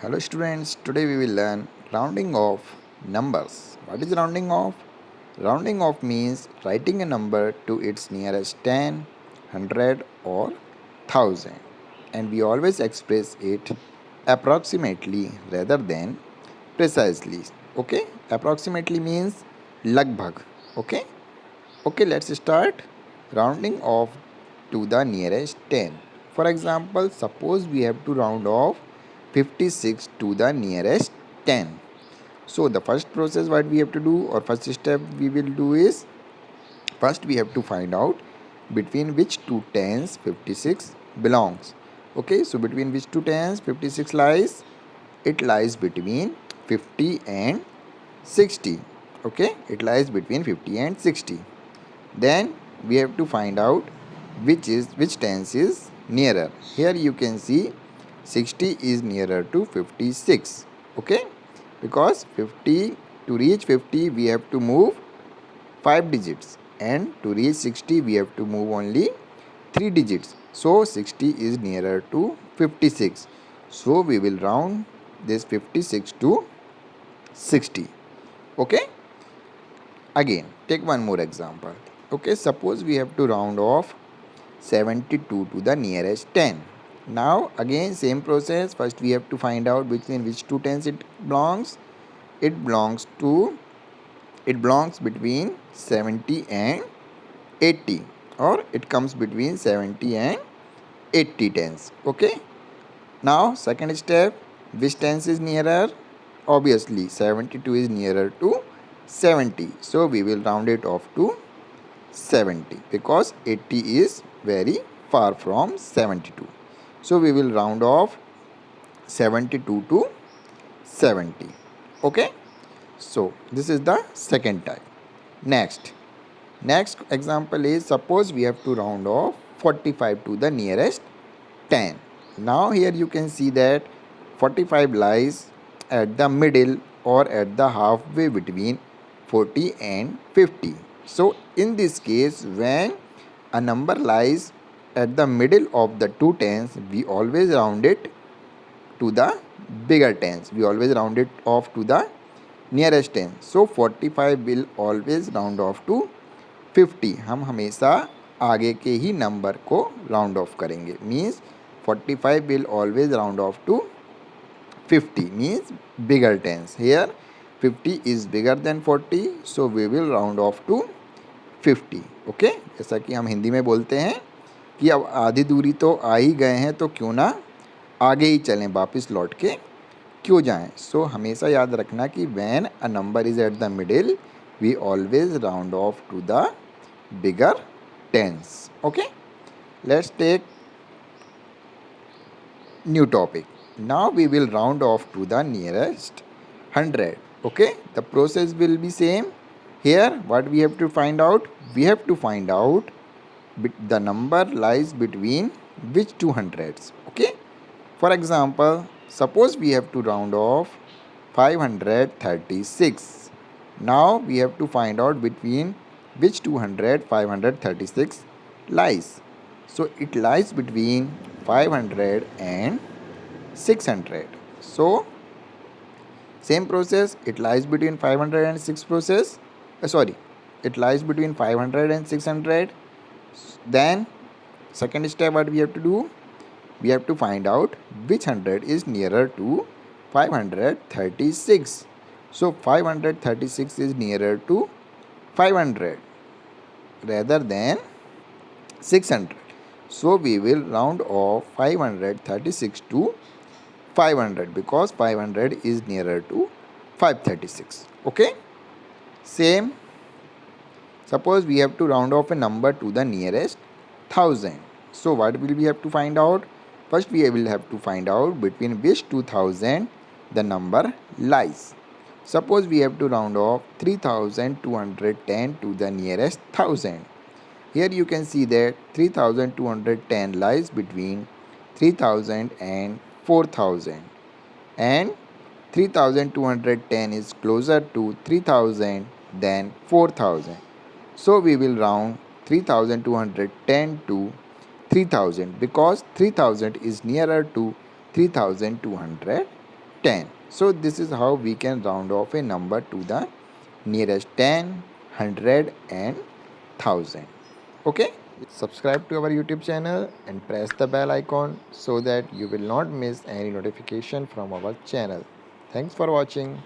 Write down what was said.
Hello students, today we will learn rounding off numbers. What is rounding off? Rounding off means writing a number to its nearest 10, 100 or 1000, and we always express it approximately rather than precisely. Okay? Approximately means lagbhag. Okay? Okay, let's start rounding off to the nearest 10. For example, suppose we have to round off 56 to the nearest 10. So the first process what we have to do, or first step we will do is, first we have to find out between which two tens 56 belongs. Okay, so between which two tens 56 lies? It lies between 50 and 60. Okay, it lies between 50 and 60. Then we have to find out which tens is nearer. Here you can see 60 is nearer to 56. Okay, because 50, to reach 50 we have to move 5 digits, and to reach 60 we have to move only 3 digits. So 60 is nearer to 56. So we will round this 56 to 60. Okay, again take one more example. Okay, suppose we have to round off 72 to the nearest 10. Now again same process. First we have to find out between which two tens it belongs. It belongs between 70 and 80, or it comes between 70 and 80 tens. Okay, now second step, which tens is nearer? Obviously 72 is nearer to 70, so we will round it off to 70 because 80 is very far from 72. So we will round off 72 to 70. Okay, so this is the second type. Next example is, suppose we have to round off 45 to the nearest 10. Now here you can see that 45 lies at the middle or at the halfway between 40 and 50. So in this case, when a number lies at the middle of the two tens, we always round it to the bigger tens. We always round it off to the nearest 10. So 45 will always round off to 50. हम हमेशा आगे के ही number को round of करेंगे. Means 45 will always round off to 50, means bigger tens. Here 50 is bigger than 40, so we will round off to 50. Okay, जैसा कि हम हिंदी में बोलते हैं कि अब आधी दूरी तो आ ही गए हैं, तो क्यों ना आगे ही चलें, वापस लौट के क्यों जाएं. सो हमेशा याद रखना कि when a number is at the middle we always round off to the bigger tens. Okay, let's take new topic. Now we will round off to the nearest 100. Okay, the process will be same. Here what we have to find out? We have to find out the number lies between which two hundreds. Okay, for example, suppose we have to round off 536. Now we have to find out between which 200 536 lies. So it lies between 500 and 600. So same process, it lies between 500 and 6 process. It lies between 500 and 600. Then second step, what we have to do? We have to find out which 100 is nearer to 536. So 536 is nearer to 500 rather than 600. So we will round off 536 to 500 because 500 is nearer to 536. Okay, same. Suppose we have to round off a number to the nearest 1000. So what will we have to find out? First we will have to find out between which 2000 the number lies. Suppose we have to round off 3210 to the nearest 1000. Here you can see that 3210 lies between 3000 and 4000, and 3210 is closer to 3000 than 4000. So we will round 3210 to 3000 because 3000 is nearer to 3210. 10. So this is how we can round off a number to the nearest 10, 100 and 1000. Okay? Subscribe to our YouTube channel and press the bell icon so that you will not miss any notification from our channel. Thanks for watching.